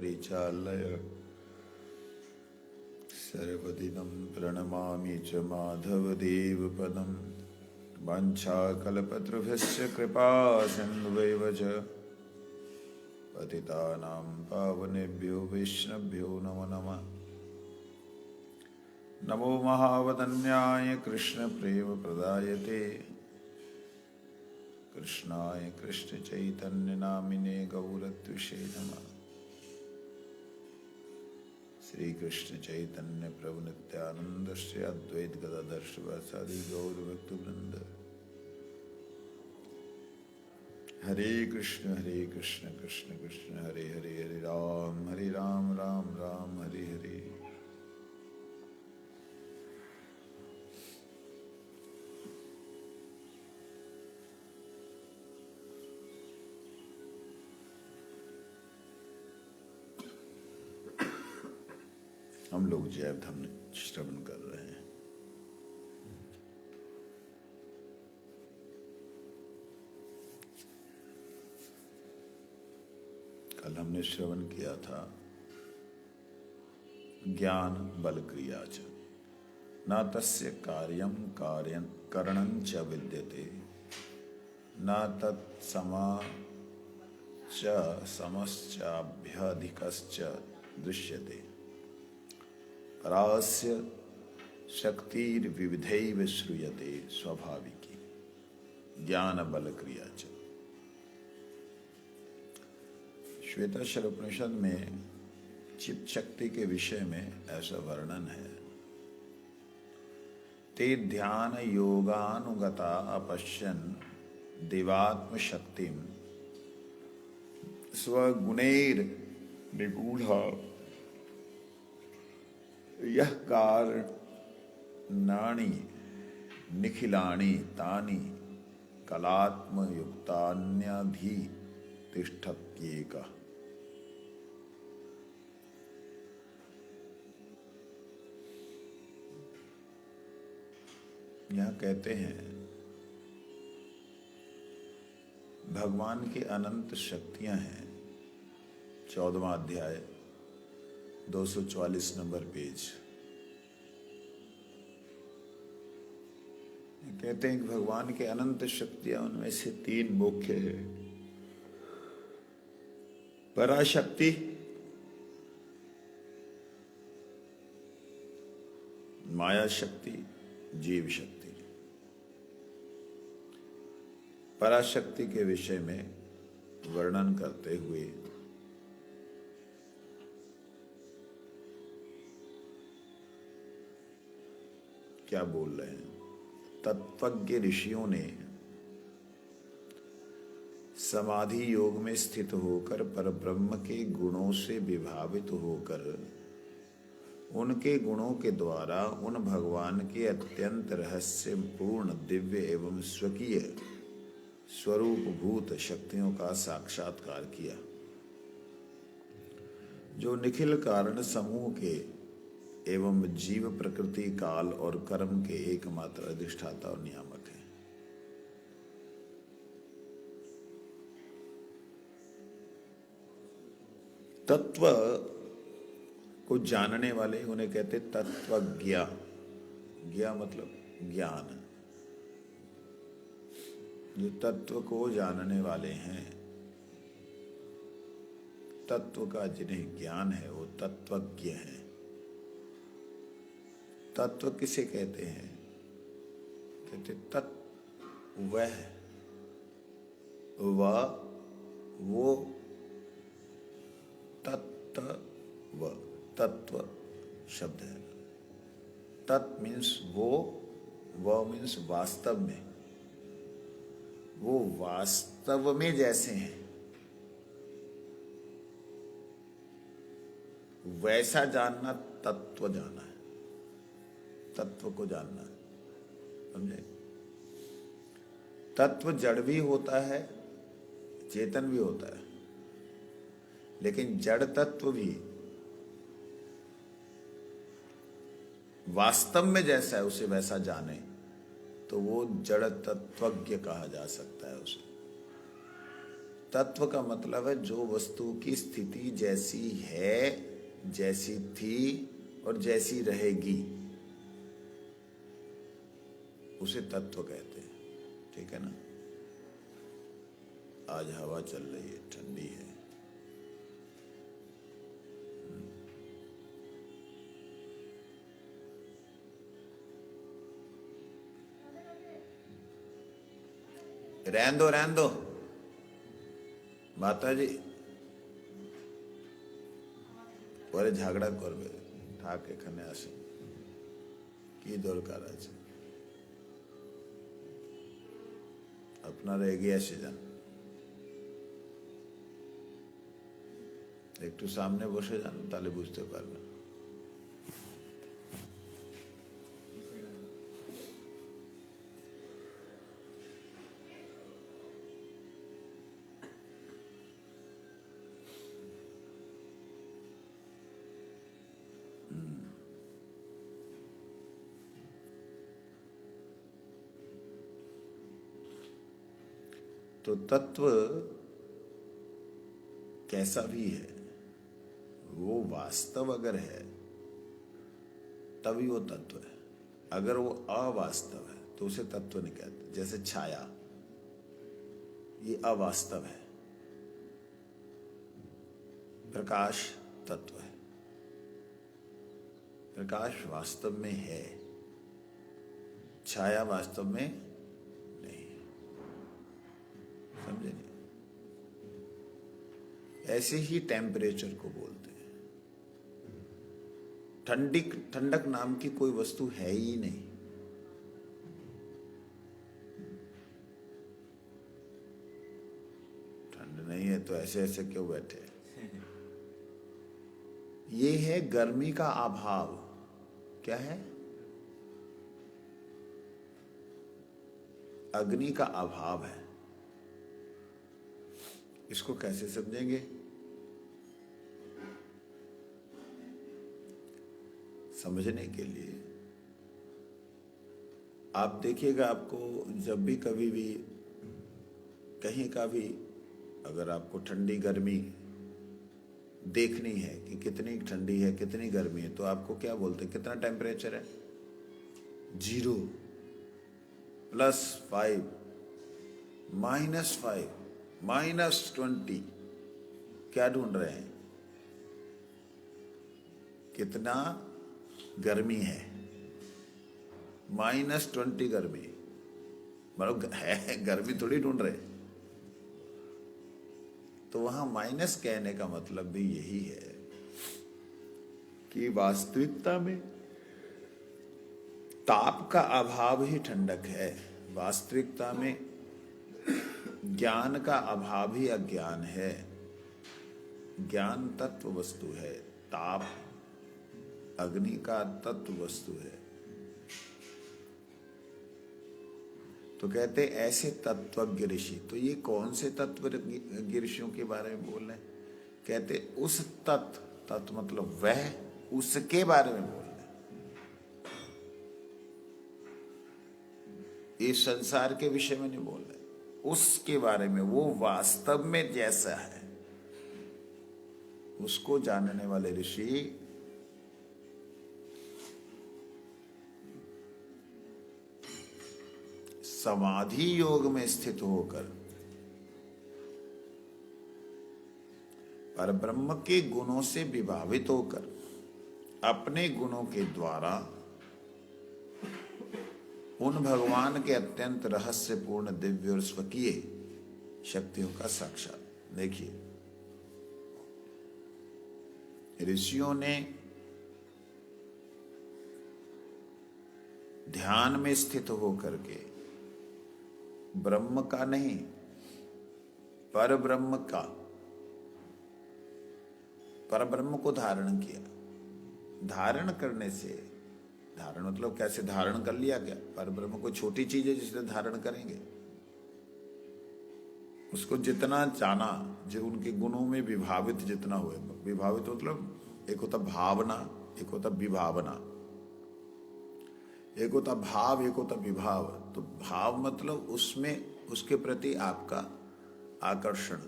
परिचालय सर्वदिनं प्रणमामि च माधवदेवपदं वाञ्छाकल्पतरुभ्यश्च कृपा सिन्धुवैव च पतितानां पावनेभ्यो वैष्णवेभ्यो नमो नमः। नमो महावदन्याय कृष्णप्रेमप्रदायते कृष्णाय कृष्णचैतन्यनामिने गौरत्विषे नमः। श्री कृष्ण चैतन्य प्रभु नित्यानंद श्री अद्वैत गदाधर श्रीवासादि गौर भक्तवृंद। हरे कृष्ण कृष्ण कृष्ण हरे हरे, हरे राम राम राम हरे हरे। हम लोग जैव धर्म श्रवण कर रहे हैं। कल हमने श्रवण किया था ज्ञान बल क्रिया च न तस्य कार्यं करणं च विद्यते न तत्समा च समश्चाभ्यधिकश्च दृश्यते परास्य शक्तिर्विविधैव श्रूयते स्वाभाविकी ज्ञान बल क्रिया च। श्वेताक्षर उपनिषद में चित्त शक्ति के विषय में ऐसा वर्णन है। ते ध्यान योगानुगता अपश्यन् देवात्म शक्तिं स्वगुणैर निगूढ़ा यह कारणानि निखिलानि तानि कलात्मयुक्तान्यधितिष्ठत्येकः। यह कहते हैं भगवान की अनंत शक्तियां हैं। 14वां अध्याय 244 नंबर पेज। कहते हैं कि भगवान के अनंत शक्तियां, उनमें से 3 मुख्य है। पराशक्ति, माया शक्ति, जीव शक्ति। पराशक्ति के विषय में वर्णन करते हुए क्या बोल रहे हैं? तत्वज्ञ ऋषियों ने समाधि योग में स्थित होकर परब्रह्म के गुणों से विभावित होकर उनके गुणों के द्वारा उन भगवान के अत्यंत रहस्यपूर्ण दिव्य एवं स्वकीय स्वरूपभूत शक्तियों का साक्षात्कार किया, जो निखिल कारण समूह के एवं जीव प्रकृति काल और कर्म के एकमात्र अधिष्ठाता और नियामक हैं। तत्व को जानने वाले उन्हें कहते तत्वज्ञ। ज्ञा मतलब ज्ञान। जो तत्व को जानने वाले हैं, तत्व का जिन्हें ज्ञान है, वो तत्वज्ञ हैं। तत्व किसे कहते हैं? कहते तत्व वह, वो तत्व शब्द है। तत् मीन्स वो, मीन्स वास्तव में, वो वास्तव में जैसे हैं वैसा जानना तत्व जाना है। तत्व को जानना है, समझे? तत्व जड़ भी होता है, चेतन भी होता है, लेकिन जड़ तत्व भी वास्तव में जैसा है उसे वैसा जाने तो वो जड़ तत्वज्ञ कहा जा सकता है उसे। तत्व का मतलब है जो वस्तु की स्थिति जैसी है, जैसी थी और जैसी रहेगी, उसे तत्व कहते हैं। ठीक है ना। आज हवा चल रही है, ठंडी है। रहन दो माता जी, পরে ঝগড়া করবে, থাক এখানে আসে, কি দরকার আছে? আপনারা এগিয়ে এসে যান, একটু সামনে বসে যান, তাহলে বুঝতে পারবেন। तो तत्व कैसा भी है, वो वास्तव अगर है तभी वो तत्व है। अगर वो अवास्तव है तो उसे तत्व नहीं कहते। जैसे छाया, ये अवास्तव है। प्रकाश तत्व है, प्रकाश वास्तव में है, छाया वास्तव में नहीं। समझे नहीं? ऐसे ही टेम्परेचर को बोलते हैं। ठंडक नाम की कोई वस्तु है ही नहीं। ठंड नहीं है तो ऐसे ऐसे क्यों बैठे? ये है गर्मी का अभाव। क्या है? अग्नि का अभाव है। इसको कैसे समझेंगे? समझने के लिए आप देखिएगा, आपको जब भी कभी भी कहीं का भी अगर आपको ठंडी गर्मी देखनी है कि कितनी ठंडी है कितनी गर्मी है, तो आपको क्या बोलते हैं? कितना टेम्परेचर है? 0, +5, -5, -20। क्या ढूंढ रहे हैं? कितना गर्मी है? -20 गर्मी, मतलब है गर्मी थोड़ी ढूंढ रहे। तो वहां माइनस कहने का मतलब भी यही है कि वास्तविकता में ताप का अभाव ही ठंडक है। वास्तविकता में ज्ञान का अभाव ही अज्ञान है। ज्ञान तत्व वस्तु है, ताप अग्नि का तत्व वस्तु है। तो कहते ऐसे तत्वज्ञ ऋषि। तो ये कौन से तत्वज्ञ ऋषियों के बारे में बोल रहे हैं? कहते उस तत्व मतलब वह, उसके बारे में बोल रहे हैं। इस संसार के विषय में नहीं बोल रहे, उसके बारे में। वो वास्तव में जैसा है उसको जानने वाले ऋषि समाधि योग में स्थित होकर परब्रह्म के गुणों से विभावित होकर अपने गुणों के द्वारा उन भगवान के अत्यंत रहस्यपूर्ण दिव्य और स्वकीय शक्तियों का साक्षात। देखिए, ऋषियों ने ध्यान में स्थित होकर के ब्रह्म का नहीं, पर ब्रह्म का, पर ब्रह्म को धारण किया। धारण करने से, धारण मतलब कैसे धारण कर लिया? क्या पर ब्रह्म कोई छोटी चीज है जिसे धारण करेंगे? उसको जितना जाना, जो उनके गुणों में विभावित जितना हुए। विभावित मतलब एक होता भावना, एक होता विभावना, एक होता भाव, एक होता विभाव। तो भाव मतलब उसमें उसके प्रति आपका आकर्षण,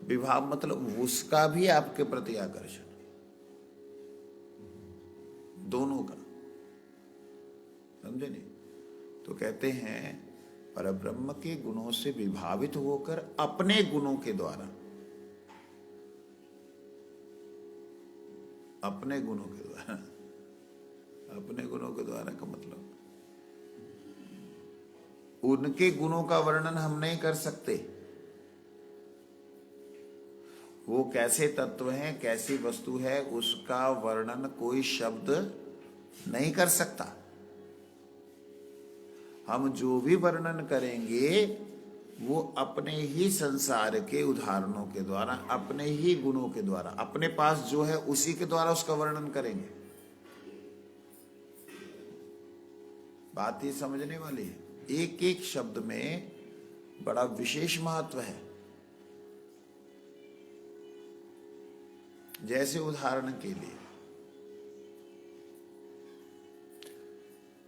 विभाव मतलब उसका भी आपके प्रति आकर्षण, दोनों का, समझे नहीं? तो कहते हैं परब्रह्म के गुणों से विभावित होकर अपने गुणों के द्वारा, अपने गुणों के द्वारा, अपने गुणों के द्वारा का मतलब उनके गुणों का वर्णन हम नहीं कर सकते। वो कैसे तत्व हैं, कैसी वस्तु है, उसका वर्णन कोई शब्द नहीं कर सकता। हम जो भी वर्णन करेंगे वो अपने ही संसार के उदाहरणों के द्वारा, अपने ही गुणों के द्वारा, अपने पास जो है उसी के द्वारा उसका वर्णन करेंगे। बात ये समझने वाली है। एक एक शब्द में बड़ा विशेष महत्व है। जैसे उदाहरण के लिए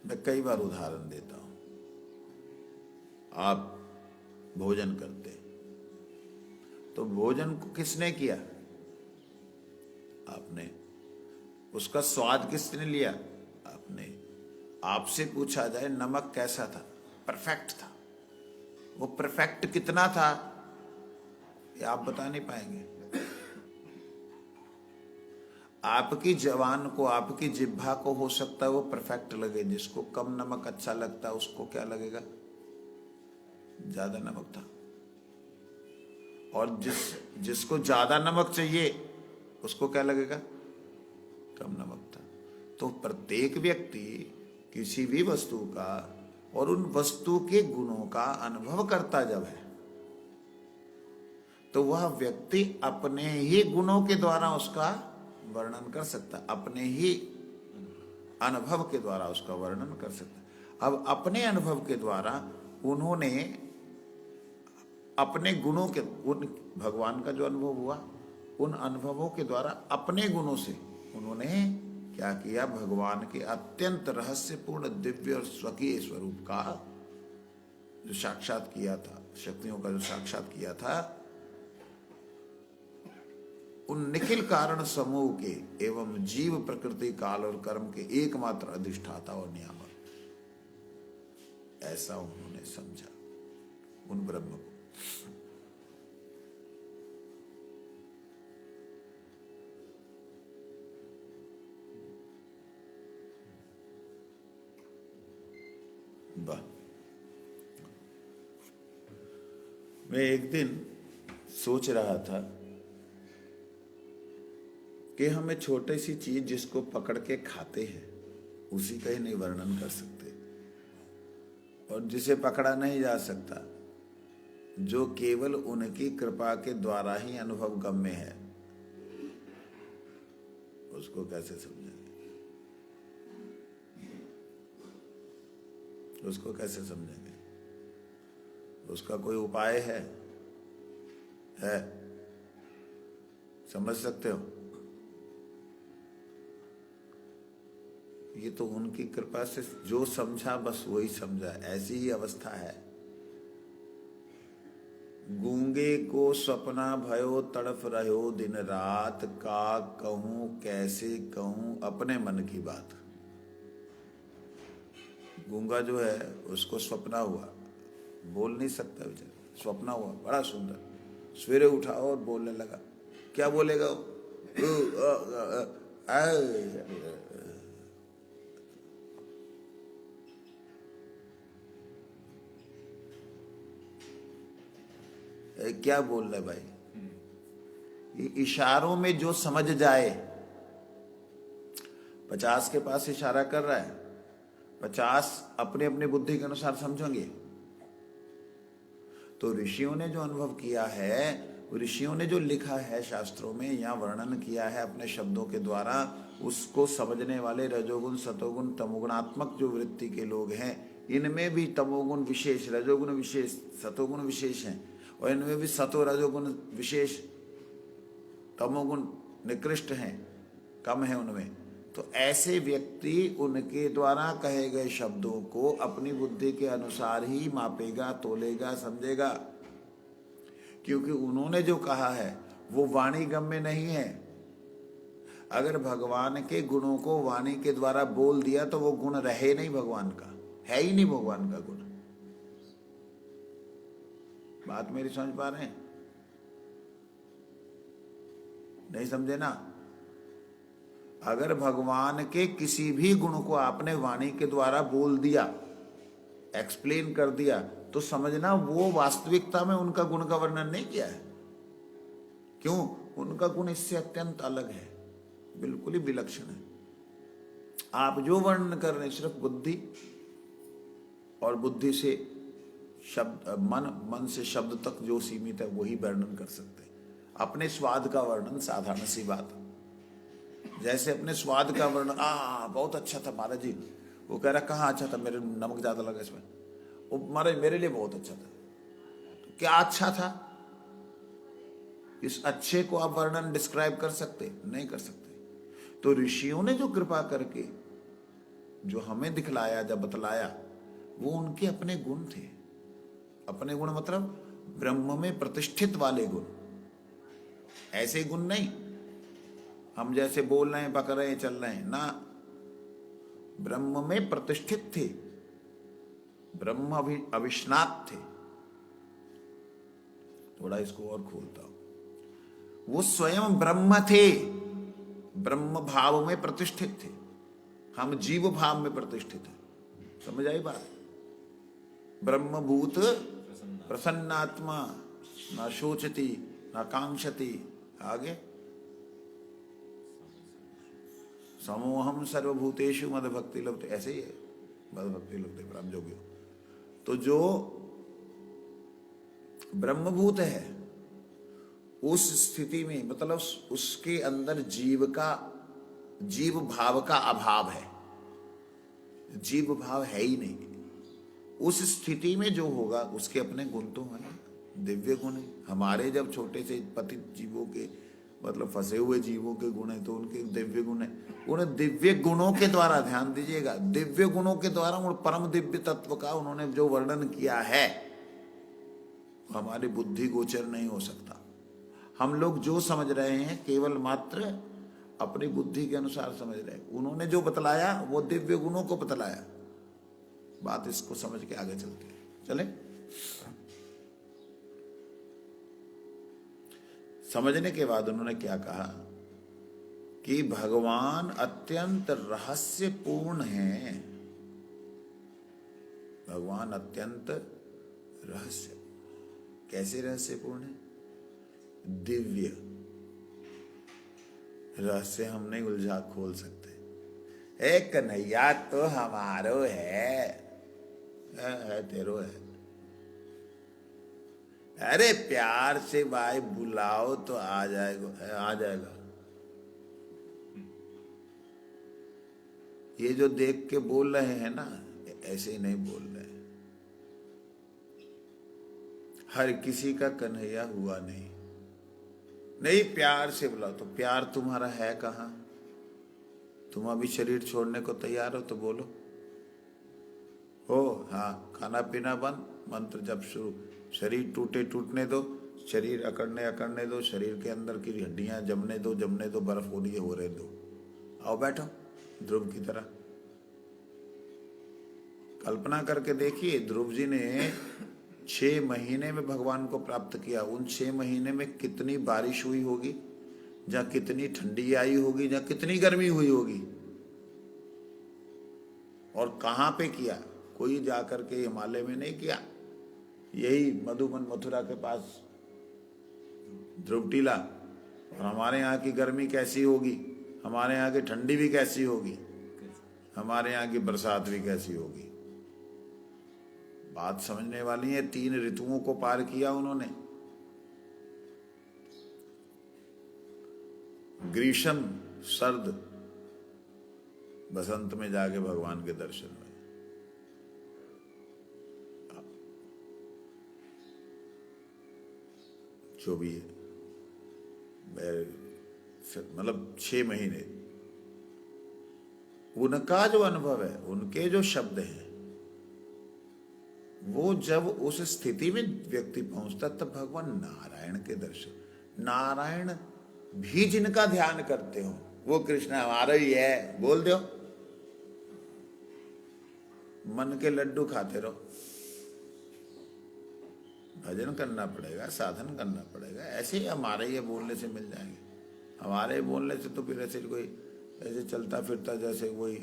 मैं कई बार उदाहरण देता हूं। आप भोजन करते, तो भोजन को किसने किया? आपने। उसका स्वाद किसने लिया? आपने। आपसे पूछा जाए नमक कैसा था? परफेक्ट था। वो परफेक्ट कितना था ये आप बता नहीं पाएंगे। आपकी जवान को, आपकी जिह्वा को हो सकता है वो परफेक्ट लगे। जिसको कम नमक अच्छा लगता है उसको क्या लगेगा? ज्यादा नमक था। और जिसको ज्यादा नमक चाहिए उसको क्या लगेगा? कम नमक था। तो प्रत्येक व्यक्ति किसी भी वस्तु का और उन वस्तु के गुणों का अनुभव करता जब है, तो वह व्यक्ति अपने ही गुणों के द्वारा उसका वर्णन कर सकता है, अपने ही अनुभव के द्वारा उसका वर्णन कर सकता है। अब अपने अनुभव के द्वारा उन्होंने अपने गुणों के, उन भगवान का जो अनुभव हुआ उन अनुभवों के द्वारा अपने गुणों से उन्होंने क्या किया? भगवान के अत्यंत रहस्यपूर्ण दिव्य और स्वकीय स्वरूप का जो साक्षात किया था, शक्तियों का जो साक्षात किया था, उन निखिल कारण समूह के एवं जीव प्रकृति काल और कर्म के एकमात्र अधिष्ठाता और नियामक, ऐसा उन्होंने समझा उन ब्रह्म को। वाह। मैं एक दिन सोच रहा था कि हमें छोटी सी चीज जिसको पकड़ के खाते हैं उसी का ही नहीं वर्णन कर सकते, और जिसे पकड़ा नहीं जा सकता, जो केवल उनकी कृपा के द्वारा ही अनुभव गम्य है, उसको कैसे समझेंगे? उसको कैसे समझेंगे? उसका कोई उपाय है? समझ सकते हो? ये तो उनकी कृपा से जो समझा बस वही समझा, ऐसी ही अवस्था है। गूंगे को सपना भयो तड़फ रहो दिन रात, का कहूं कैसे कहूं अपने मन की बात। गूंगा जो है उसको सपना हुआ, बोल नहीं सकता बेचारा, सपना हुआ बड़ा सुंदर, सवेरे उठा और बोलने लगा। क्या बोलेगा? क्या बोल रहा है भाई? ये इशारों में जो समझ जाए, 50 के पास इशारा कर रहा है, 50 अपने अपने बुद्धि के अनुसार समझेंगे। तो ऋषियों ने जो अनुभव किया है, ऋषियों ने जो लिखा है शास्त्रों में या वर्णन किया है अपने शब्दों के द्वारा, उसको समझने वाले रजोगुण सतोगुण तमोगुणात्मक जो वृत्ति के लोग हैं, इनमें भी तमोगुण विशेष, रजोगुण विशेष, सतोगुण विशेष हैं, और इनमें भी सतो रजोगुण विशेष, तमोगुण निकृष्ट हैं, कम है उनमें। तो ऐसे व्यक्ति उनके द्वारा कहे गए शब्दों को अपनी बुद्धि के अनुसार ही मापेगा, तोलेगा, समझेगा। क्योंकि उन्होंने जो कहा है वो वाणी गम्य नहीं है। अगर भगवान के गुणों को वाणी के द्वारा बोल दिया तो वो गुण रहे नहीं, भगवान का है ही नहीं भगवान का गुण। बात मेरी समझ पा रहे हैं? नहीं समझे ना? अगर भगवान के किसी भी गुण को आपने वाणी के द्वारा बोल दिया, एक्सप्लेन कर दिया, तो समझना वो वास्तविकता में उनका गुण का वर्णन नहीं किया है। क्यों? उनका गुण इससे अत्यंत अलग है, बिल्कुल ही विलक्षण है। आप जो वर्णन कर रहे हैं सिर्फ बुद्धि और बुद्धि से शब्द, मन से शब्द तक जो सीमित है वही वर्णन कर सकते हैं। अपने स्वाद का वर्णन साधारण सी बात, जैसे अपने स्वाद का वर्णन, बहुत अच्छा था महाराज जी, वो कह रहा कहाँ अच्छा था, मेरे नमक ज्यादा लगा इसमें, वो महाराज मेरे लिए बहुत अच्छा था। तो क्या अच्छा था? इस अच्छे को आप वर्णन डिस्क्राइब कर सकते? नहीं कर सकते। तो ऋषियों ने जो कृपा करके जो हमें दिखलाया, जब बतलाया, वो उनके अपने गुण थे। अपने गुण मतलब ब्रह्म में प्रतिष्ठित वाले गुण, ऐसे गुण नहीं हम जैसे बोल रहे हैं, पक रहे हैं, चल रहे हैं ना। ब्रह्म में प्रतिष्ठित थे, ब्रह्म अविश्नात थे। थोड़ा इसको और खोलता हूं, वो स्वयं ब्रह्म थे, ब्रह्म भाव में प्रतिष्ठित थे, हम जीव भाव में प्रतिष्ठित हैं। समझ आई बात? ब्रह्मभूत प्रसन्नात्मा, ना शोचती ना कांक्षति। आगे समोहम सर्वभूतेषु मद भक्ति लभते, ऐसे ही है, मद भक्ति लभते ब्रह्म जोगियो। तो जो ब्रह्मभूत है उस स्थिति में, मतलब उसके अंदर जीव भाव का अभाव है, जीव भाव है ही नहीं। उस स्थिति में जो होगा उसके अपने गुण तो हैं, दिव्य गुण है। हमारे जब छोटे से पतित जीवों के, मतलब फंसे हुए जीवों के गुण है, तो उनके दिव्य गुण है। उन दिव्य गुणों के द्वारा, ध्यान दीजिएगा, दिव्य गुणों के द्वारा उन परम दिव्य तत्व का उन्होंने जो वर्णन किया है हमारी बुद्धि गोचर नहीं हो सकता। हम लोग जो समझ रहे हैं केवल मात्र अपनी बुद्धि के अनुसार समझ रहे हैं। उन्होंने जो बतलाया वो दिव्य गुणों को बतलाया। बात इसको समझ के आगे चलते हैं, चले। समझने के बाद उन्होंने क्या कहा कि भगवान अत्यंत रहस्यपूर्ण हैं। भगवान अत्यंत रहस्य, कैसे रहस्यपूर्ण है? दिव्य रहस्य हम नहीं उलझा खोल सकते। एक कन्हैया तो हमारो है तेरो है। अरे प्यार से भाई बुलाओ तो आ जाएगा, आ जाएगा। ये जो देख के बोल रहे हैं ना, ऐसे ही नहीं बोल रहे। हर किसी का कन्हैया हुआ नहीं। नहीं, प्यार से बुलाओ। तो प्यार तुम्हारा है कहाँ? तुम अभी शरीर छोड़ने को तैयार हो तो बोलो। हो हाँ, खाना पीना बंद, मंत्र जप शुरू। शरीर टूटे टूटने दो, शरीर अकड़ने अकड़ने दो, शरीर के अंदर की हड्डियां जमने दो जमने दो, बर्फ हो रही है हो रहे दो। आओ बैठो ध्रुव की तरह। कल्पना करके देखिए, ध्रुव जी ने 6 महीने में भगवान को प्राप्त किया। उन 6 महीने में कितनी बारिश हुई होगी, जहाँ कितनी ठंडी आई होगी, जहाँ कितनी गर्मी हुई होगी। और कहाँ पे किया? कोई जाकर के हिमालय में नहीं किया, यही मधुबन मथुरा के पास ध्रुव टीला। और हमारे यहाँ की गर्मी कैसी होगी, हमारे यहाँ की ठंडी भी कैसी होगी, हमारे यहाँ की बरसात भी कैसी होगी। बात समझने वाली है। 3 ऋतुओं को पार किया उन्होंने। ग्रीष्म, सर्द, बसंत में जाके भगवान के दर्शन हुए। जो भी है, मतलब 6 महीने उनका जो अनुभव है, उनके जो शब्द हैं, वो जब उस स्थिति में व्यक्ति पहुंचता तब भगवान नारायण के दर्शन, नारायण भी जिनका ध्यान करते हो वो कृष्ण हमारा ही है बोल दो, मन के लड्डू खाते रहो। भजन करना पड़ेगा, साधन करना पड़ेगा, ऐसे ही हमारे ये बोलने से मिल जाएंगे। हमारे बोलने से तो फिर ऐसे कोई ऐसे चलता फिरता जैसे कोई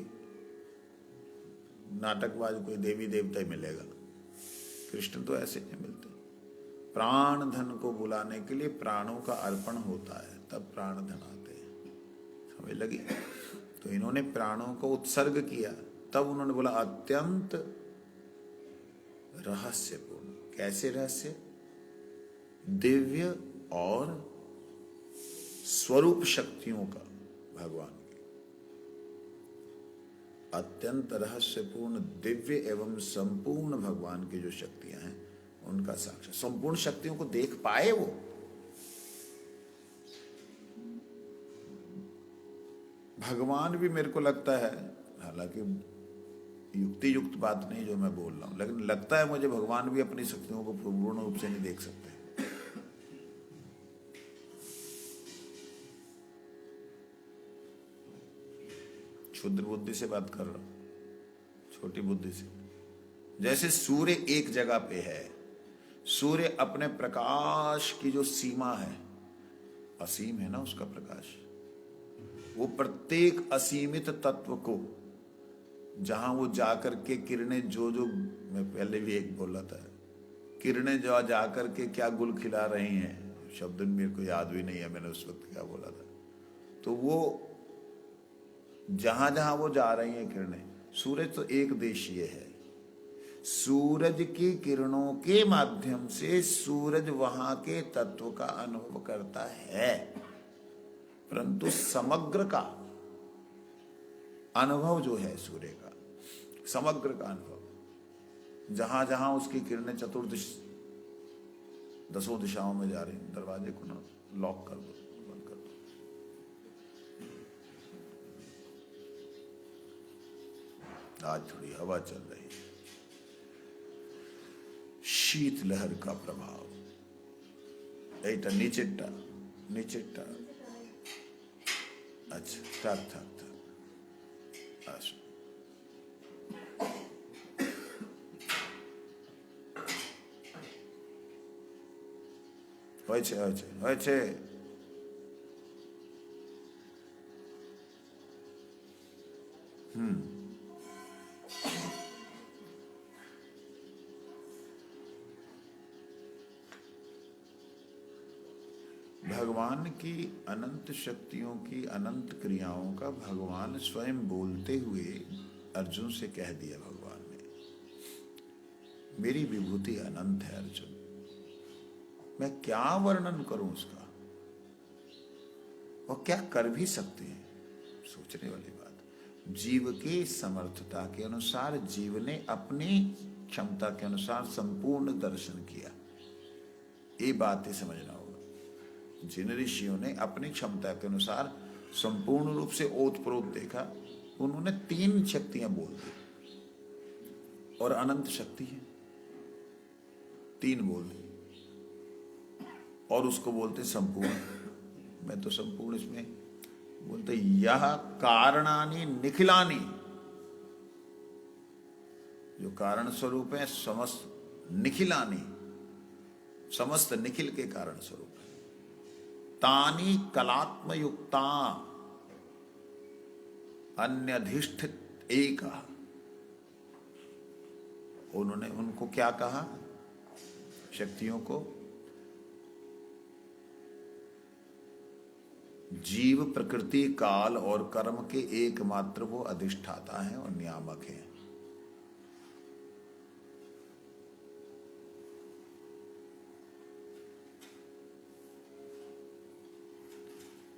नाटकबाज कोई देवी देवता ही मिलेगा। कृष्ण तो ऐसे नहीं मिलते। प्राण धन को बुलाने के लिए प्राणों का अर्पण होता है, तब प्राण धन आते हैं। समझ लगी? तो इन्होंने प्राणों को उत्सर्ग किया, तब उन्होंने बोला अत्यंत रहस्यपूर्ण। कैसे रहस्य? दिव्य और स्वरूप शक्तियों का भगवान की अत्यंत रहस्यपूर्ण दिव्य एवं संपूर्ण भगवान की जो शक्तियां हैं उनका साक्षात, संपूर्ण शक्तियों को देख पाए वो। भगवान भी मेरे को लगता है, हालांकि युक्ति युक्त बात नहीं जो मैं बोल रहा हूं, लेकिन लगता है मुझे भगवान भी अपनी शक्तियों को पूर्ण रूप से नहीं देख सकते। क्षुद्र बुद्धि से बात कर रहा हूं, छोटी बुद्धि से। जैसे सूर्य एक जगह पे है, सूर्य अपने प्रकाश की जो सीमा है, असीम है ना उसका प्रकाश, वो प्रत्येक असीमित तत्व को जहां वो जाकर के किरणें जो मैं पहले भी एक बोला था, किरणें जो जाकर के क्या गुल खिला रही हैं, शब्द मेरे को याद भी नहीं है मैंने उस वक्त क्या बोला था। तो वो जहां जहां वो जा रही हैं किरणें, सूरज तो एक देशीय है, सूरज की किरणों के माध्यम से सूरज वहां के तत्व का अनुभव करता है, परंतु समग्र का अनुभव जो है सूर्य का, समग्र का अनुभव, जहां जहां उसकी किरणें चतुर्दिश दसों दिशाओं में जा रही हैं। दरवाजे को ना लॉक कर दो, बंद कर दो। आज थोड़ी हवा चल रही है, शीत लहर का प्रभाव। एटा नीचेटा नीचेटा, अच्छा थाक थाक थाक आसो। হয়েছে হয়েছে হয়েছে। भगवान की अनंत शक्तियों की अनंत क्रियाओं का भगवान स्वयं बोलते हुए अर्जुन से कह दिया। भगवान ने, मेरी विभूति अनंत है अर्जुन, मैं क्या वर्णन करूं उसका, और क्या कर भी सकते हैं। सोचने वाली बात। जीव के समर्थता के अनुसार जीव ने अपनी क्षमता के अनुसार संपूर्ण दर्शन किया। ये बातें समझना होगा। जिन ऋषियों ने अपनी क्षमता के अनुसार संपूर्ण रूप से ओतप्रोत देखा, उन्होंने 3 शक्तियां बोल दी, और अनंत शक्ति है 3 बोल दी, और उसको बोलते संपूर्ण। मैं तो संपूर्ण इसमें बोलते यह कारणानि निखिलानि, जो कारण स्वरूप है, समस्त निखिलानि, समस्त निखिल के कारण स्वरूप है। तानि कलात्म युक्ता अन्यधिष्ठित एक। उन्होंने उनको क्या कहा, शक्तियों को, जीव प्रकृति काल और कर्म के एकमात्र वो अधिष्ठाता है और नियामक है।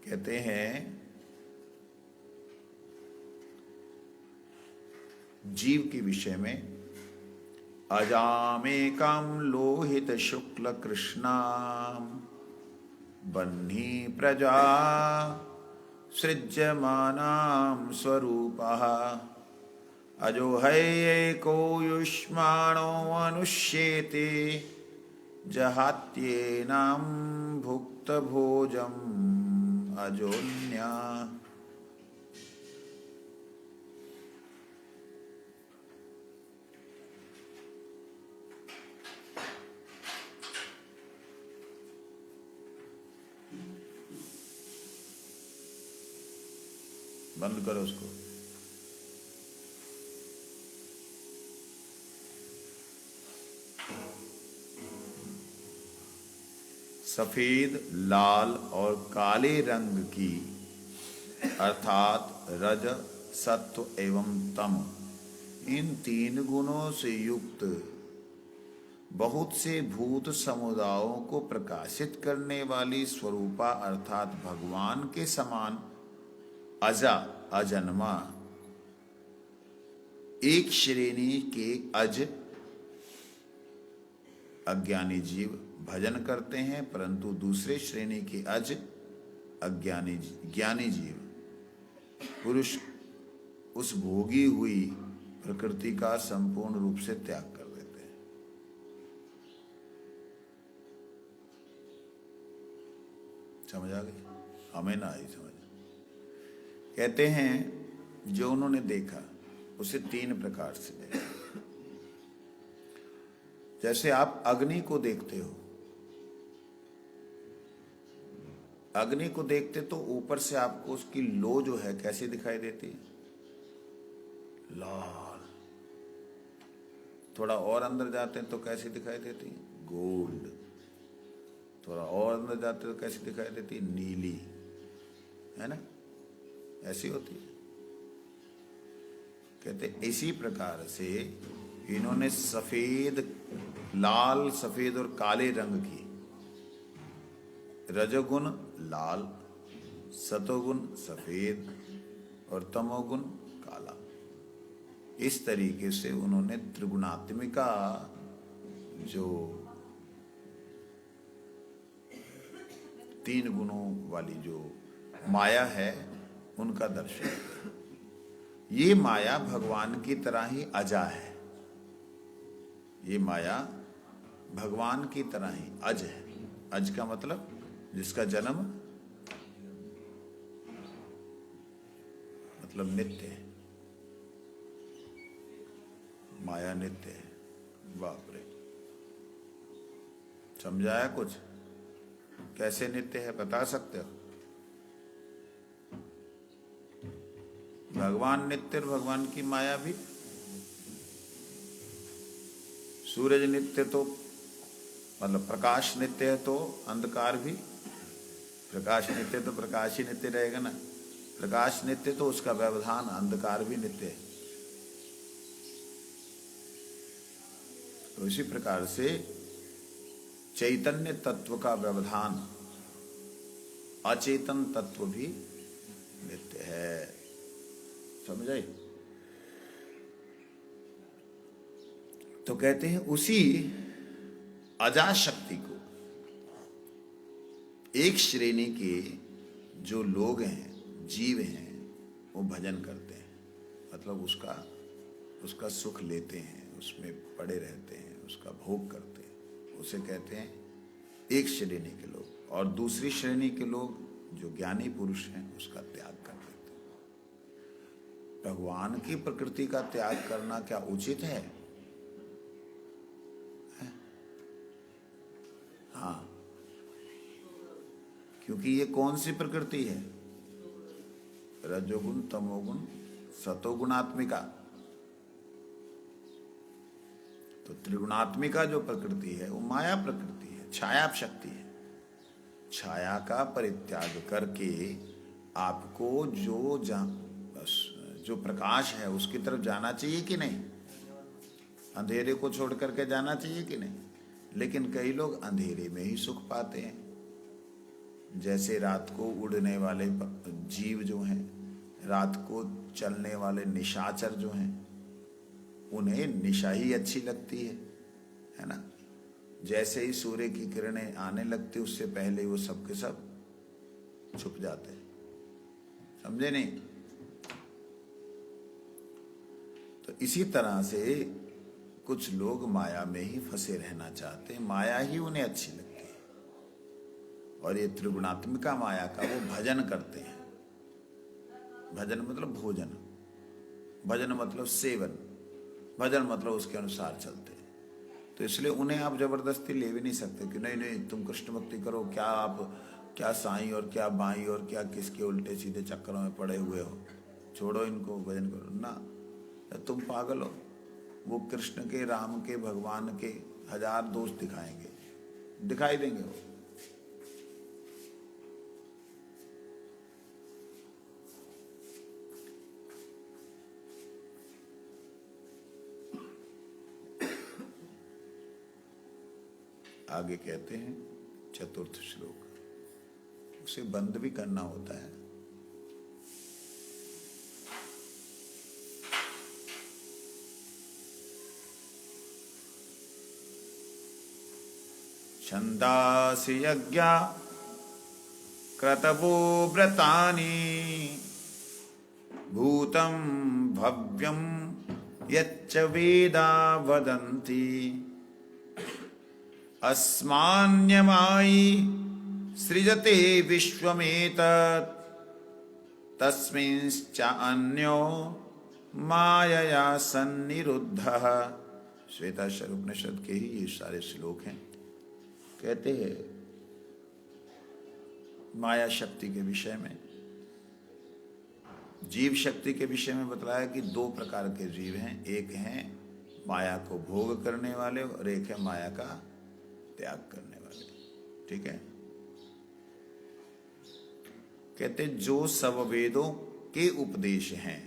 कहते हैं जीव के विषय में, अजामेकं लोहित शुक्ल कृष्णाम बह्नी प्रजा सृज्यमानां स्वरूपः अजो हैको युष्माणो अनुष्येते जहात्येनां भुक्तभोजम् अजोन्या। बंद करो उसको। सफेद, लाल और काले रंग की अर्थात रज, सत्व एवं तम, इन तीन गुणों से युक्त बहुत से भूत समुदायों को प्रकाशित करने वाली स्वरूपा अर्थात भगवान के समान अजा अजन्मा एक श्रेणी के अज अज्ञानी जीव भजन करते हैं, परंतु दूसरे श्रेणी के अज अज्ञानी ज्ञानी जीव पुरुष उस भोगी हुई प्रकृति का संपूर्ण रूप से त्याग कर देते हैं। समझ आ गई? हमें ना आई समझ। कहते हैं जो उन्होंने देखा उसे तीन प्रकार से देखा। जैसे आप अग्नि को देखते हो, अग्नि को देखते तो ऊपर से आपको उसकी लो जो है कैसी दिखाई देती है? लाल। थोड़ा और अंदर जाते हैं तो कैसी दिखाई देती है? गोल्ड। थोड़ा और अंदर जाते तो कैसी दिखाई देती है? नीली, है ना? ऐसी होती है। कहते इसी प्रकार से इन्होंने सफेद, लाल, सफेद और काले रंग की, रजोगुण लाल, सतोगुण सफेद और तमोगुण काला, इस तरीके से उन्होंने त्रिगुणात्मिका जो तीन गुणों वाली जो माया है उनका दर्शन किया। ये माया भगवान की तरह ही अजा है। ये माया भगवान की तरह ही अज है। अज का मतलब जिसका जन्म मतलब नित्य है। माया नित्य है। बाप रे, समझाया कुछ? कैसे नित्य है बता सकते हो? भगवान नित्य और भगवान की माया भी। सूरज नित्य तो मतलब प्रकाश नित्य है तो अंधकार भी प्रकाश नित्य, तो प्रकाश ही नित्य रहेगा ना। प्रकाश नित्य तो उसका व्यवधान, अंधकार भी नित्य है। तो इसी प्रकार से चैतन्य तत्व का व्यवधान अचेतन तत्व भी नित्य है। समझ आई? तो कहते हैं उसी अजा शक्ति को एक श्रेणी के जो लोग हैं, जीव हैं, वो भजन करते हैं, मतलब उसका सुख लेते हैं, उसमें पड़े रहते हैं, उसका भोग करते हैं। उसे कहते हैं एक श्रेणी के लोग। और दूसरी श्रेणी के लोग जो ज्ञानी पुरुष हैं उसका त्याग कर देते हैं। भगवान की प्रकृति का त्याग करना क्या उचित है? हाँ, क्योंकि ये कौन सी प्रकृति है? रजोगुण, तमोगुण, सतोगुणात्मिका। तो त्रिगुणात्मिका जो प्रकृति है वो माया प्रकृति है, छाया शक्ति है। छाया का परित्याग करके आपको जो प्रकाश है उसकी तरफ जाना चाहिए कि नहीं? अंधेरे को छोड़ करके जाना चाहिए कि नहीं? लेकिन कई लोग अंधेरे में ही सुख पाते हैं। जैसे रात को उड़ने वाले जीव जो हैं, रात को चलने वाले निशाचर जो हैं, उन्हें निशा ही अच्छी लगती है ना? जैसे ही सूर्य की किरणें आने लगती उससे पहले वो सब के सब छुप जाते हैं। समझे नहीं? तो तो इसी तरह से कुछ लोग माया में ही फंसे रहना चाहते हैं, माया ही उन्हें अच्छी लगती है, और ये त्रिगुणात्मिका माया का वो भजन करते हैं। भजन मतलब भोजन, भजन मतलब सेवन, भजन मतलब उसके अनुसार चलते हैं। तो इसलिए उन्हें आप जबरदस्ती ले भी नहीं सकते कि नहीं नहीं तुम कृष्ण भक्ति करो, क्या आप क्या साईं और क्या बाई और क्या किसके उल्टे सीधे चक्करों में पड़े हुए हो, छोड़ो इनको, भजन करो ना। तुम पागल हो, वो कृष्ण के, राम के, भगवान के हजार दोस्त दिखाएंगे, दिखाई देंगे वो। आगे कहते हैं चतुर्थ श्लोक, उसे बंद भी करना होता है। छंदासि यज्ञा क्रतवो व्रतानि भूतं भव्यं यच्च वेदा वदन्ति अस्मान्यमायि सृजते विश्वमेतत् तस्मिंश्च अन्यो मायया सन्निरुद्धः। श्वेताक्षर उपनिषद के ही ये सारे श्लोक हैं। कहते हैं माया शक्ति के विषय में, जीव शक्ति के विषय में बतलाया कि दो प्रकार के जीव हैं, एक हैं माया को भोग करने वाले और एक है माया का त्याग करने वाले। ठीक है, कहते जो सब वेदों के उपदेश हैं,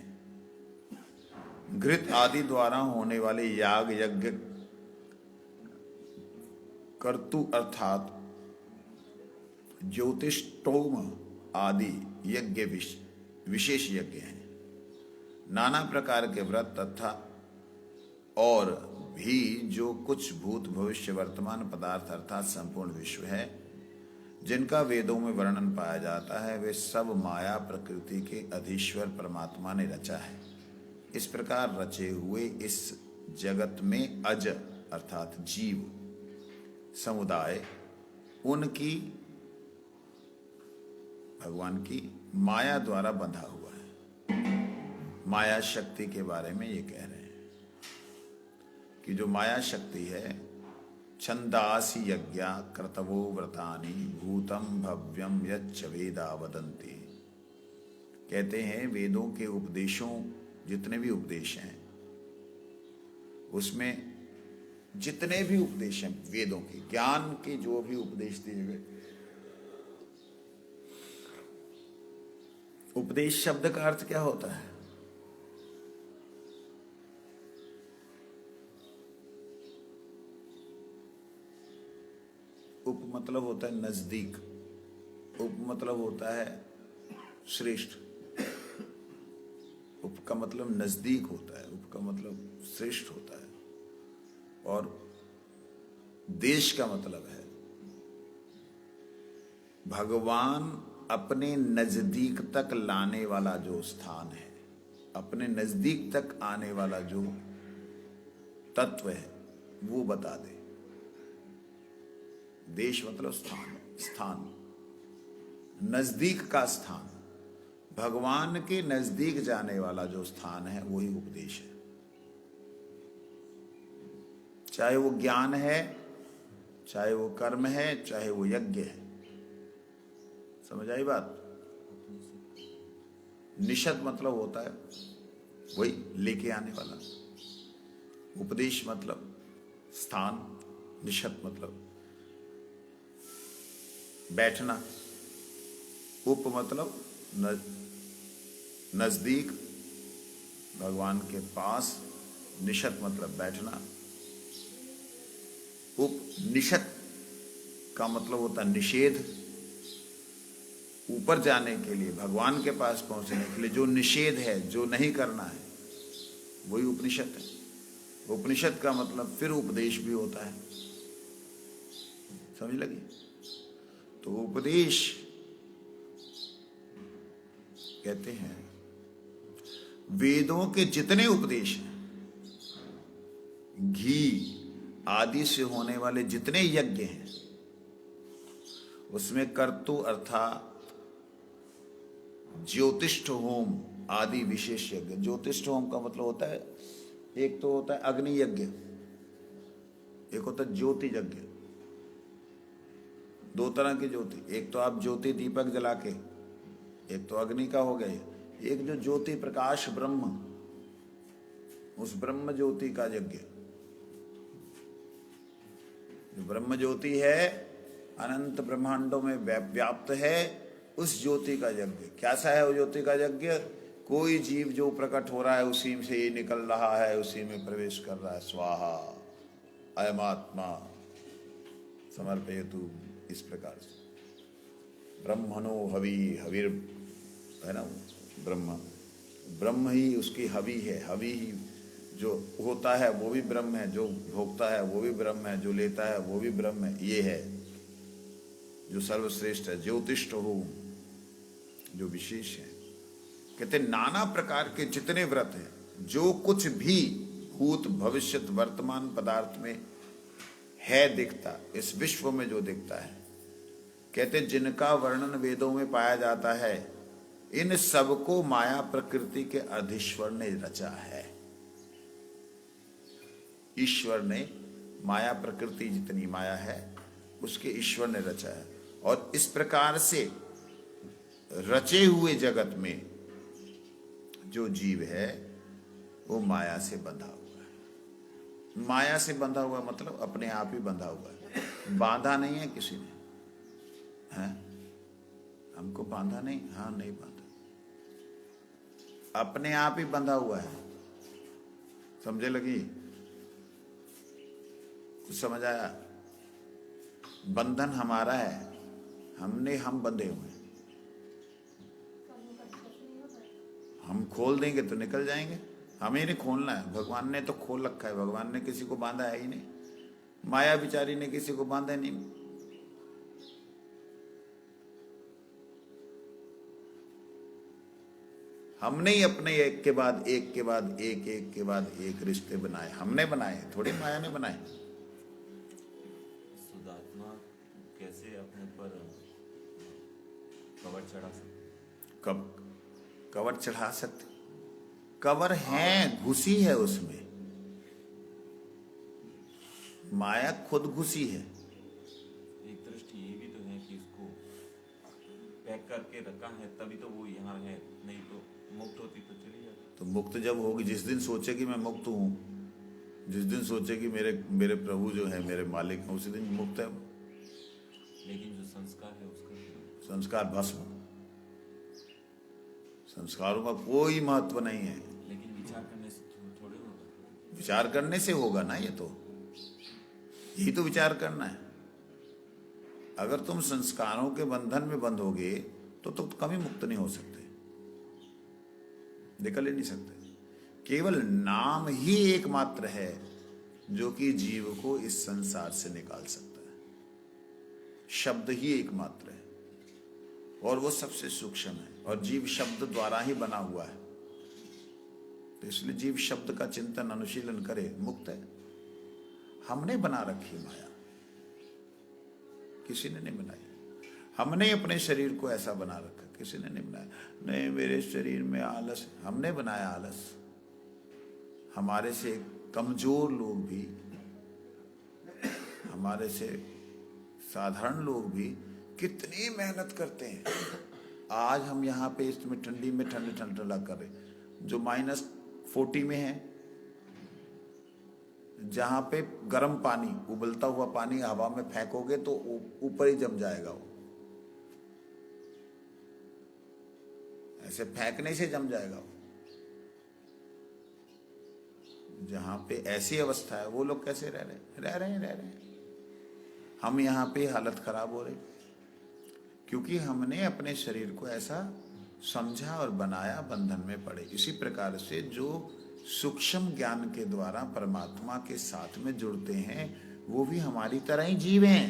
घृत आदि द्वारा होने वाले याग यज्ञ कर्तु अर्थात ज्योतिष्टोम आदि यज्ञ विशेष यज्ञ हैं। नाना प्रकार के व्रत तथा और भी जो कुछ भूत भविष्य वर्तमान पदार्थ अर्थात संपूर्ण विश्व है जिनका वेदों में वर्णन पाया जाता है, वे सब माया प्रकृति के अधीश्वर परमात्मा ने रचा है। इस प्रकार रचे हुए इस जगत में अज अर्थात जीव समुदाय उनकी भगवान की माया द्वारा बंधा हुआ है। माया शक्ति के बारे में ये कह रहे हैं कि जो माया शक्ति है, छंदासि यज्ञा क्रतवो व्रतानि भूतम भव्यम यच्च वेदा वदन्ति। कहते हैं वेदों के उपदेशों, जितने भी उपदेश हैं उसमें जितने भी उपदेश हैं वेदों के, ज्ञान के जो भी उपदेश दिए गए, उपदेश शब्द का अर्थ क्या होता है? उप मतलब होता है नजदीक, उप मतलब होता है श्रेष्ठ, उप का मतलब नजदीक होता है, उप का मतलब श्रेष्ठ होता है, और देश का मतलब है भगवान अपने नजदीक तक लाने वाला जो स्थान है, अपने नजदीक तक आने वाला जो तत्व है वो बता दे। देश मतलब स्थान, स्थान नजदीक का स्थान, भगवान के नजदीक जाने वाला जो स्थान है वही उपदेश है। चाहे वो ज्ञान है, चाहे वो कर्म है, चाहे वो यज्ञ है। समझ आई बात? निषद मतलब होता है वही लेके आने वाला, उपदेश मतलब स्थान, निषद मतलब बैठना, उप मतलब नजदीक भगवान के पास, निषद मतलब बैठना। उपनिषद का मतलब होता है निषेध, ऊपर जाने के लिए, भगवान के पास पहुंचने के लिए जो निषेध है, जो नहीं करना है, वही उपनिषद है। उपनिषद का मतलब फिर उपदेश भी होता है। समझ लगी? तो उपदेश कहते हैं वेदों के जितने उपदेश हैं घी आदि से होने वाले जितने यज्ञ हैं उसमें कर्तु अर्थात ज्योतिष्ठ होम आदि विशेष यज्ञ। ज्योतिष्ठ होम का मतलब होता है, एक तो होता है अग्नि यज्ञ, एक होता है ज्योति यज्ञ। दो तरह की ज्योति, एक तो आप ज्योति दीपक जला के, एक तो अग्नि का हो गया, एक जो ज्योति प्रकाश ब्रह्म, उस ब्रह्म ज्योति का यज्ञ। जो ब्रह्म ज्योति है अनंत ब्रह्मांडों में व्याप्त है, उस ज्योति का यज्ञ। कैसा है वो ज्योति का यज्ञ? कोई जीव जो प्रकट हो रहा है उसी से ही निकल रहा है, उसी में प्रवेश कर रहा है। स्वाहा अयमात्मा समर्पयतु, इस प्रकार से। ब्रह्मणो हवि, हविर है ना, ब्रह्म ही उसकी हवि है। हवि ही जो होता है वो भी ब्रह्म है, जो भोगता है वो भी ब्रह्म है, जो लेता है वो भी ब्रह्म है। ये है जो सर्वश्रेष्ठ है, ज्योतिष्ठ हो, जो विशेष है। कहते नाना प्रकार के जितने व्रत हैं, जो कुछ भी भूत भविष्यत वर्तमान पदार्थ में है दिखता, इस विश्व में जो दिखता है, कहते जिनका वर्णन वेदों में पाया जाता है, इन सबको माया प्रकृति के अधीश्वर ने रचा है। ईश्वर ने माया प्रकृति, जितनी माया है उसके ईश्वर ने रचा है। और इस प्रकार से रचे हुए जगत में जो जीव है वो माया से बंधा हुआ है। माया से बंधा हुआ मतलब अपने आप ही बंधा हुआ है, बांधा नहीं है किसी ने। है हमको बांधा नहीं, हाँ नहीं बांधा, अपने आप ही बंधा हुआ है। समझे लगी? कुछ समझ आया? बंधन हमारा है, हम बंधे हुए हैं। हम खोल देंगे तो निकल जाएंगे, हमें नहीं खोलना है। भगवान ने तो खोल रखा है, भगवान ने किसी को बांधा है ही नहीं। माया बिचारी ने किसी को बांधा नहीं। हमने ही अपने एक के बाद एक के बाद एक, एक के बाद एक रिश्ते बनाए, हमने बनाए, थोड़ी माया ने बनाए। शुद्धात्मा कैसे अपने पर कवर चढ़ा सकते? कवर चढ़ा सकते? कवर है, घुसी है उसमें, माया खुद घुसी है। एक दृष्टि ये भी तो है कि इसको पैक करके रखा है, तभी तो वो यहाँ है, नहीं तो मुक्त होती तो चली जाती। तो मुक्त जब होगी, जिस दिन सोचे कि मैं मुक्त हूं, जिस दिन सोचे कि मेरे प्रभु जो है मेरे मालिक हैं, उसी दिन मुक्त है। लेकिन जो संस्कार है उसका, संस्कार भस्म, संस्कारों का कोई महत्व नहीं है। लेकिन विचार करने से थोड़े होगा। विचार करने से होगा ना, ये तो यही तो विचार करना है। अगर तुम संस्कारों के बंधन में बंधोगे तो तुम कभी मुक्त नहीं हो सकते, निकल ही नहीं सकते। केवल नाम ही एकमात्र है जो कि जीव को इस संसार से निकाल सकता है। शब्द ही एकमात्र है और वो सबसे सूक्ष्म है, और जीव शब्द द्वारा ही बना हुआ है। तो इसलिए जीव शब्द का चिंतन अनुशीलन करे, मुक्त है। हमने बना रखी माया, किसी ने नहीं बनाई। हमने अपने शरीर को ऐसा बना रखा, किसी ने नहीं बनाया। नहीं मेरे शरीर में आलस, हमने बनाया आलस। हमारे से कमजोर लोग भी, हमारे से साधारण लोग भी कितनी मेहनत करते हैं। आज हम यहाँ पे इसमें ठंडी में ठंडा कर रहे, जो -40 में है, जहाँ पे गर्म पानी, उबलता हुआ पानी हवा में फेंकोगे तो ऊपर ही जम जाएगा। वो ऐसे फेंकने से जम जाएगा। वो जहाँ पे ऐसी अवस्था है, वो लोग कैसे रह रहे हैं। हम यहाँ पे हालत खराब हो रही, क्योंकि हमने अपने शरीर को ऐसा समझा और बनाया, बंधन में पड़े। इसी प्रकार से जो सूक्ष्म ज्ञान के द्वारा परमात्मा के साथ में जुड़ते हैं, वो भी हमारी तरह ही जीव हैं।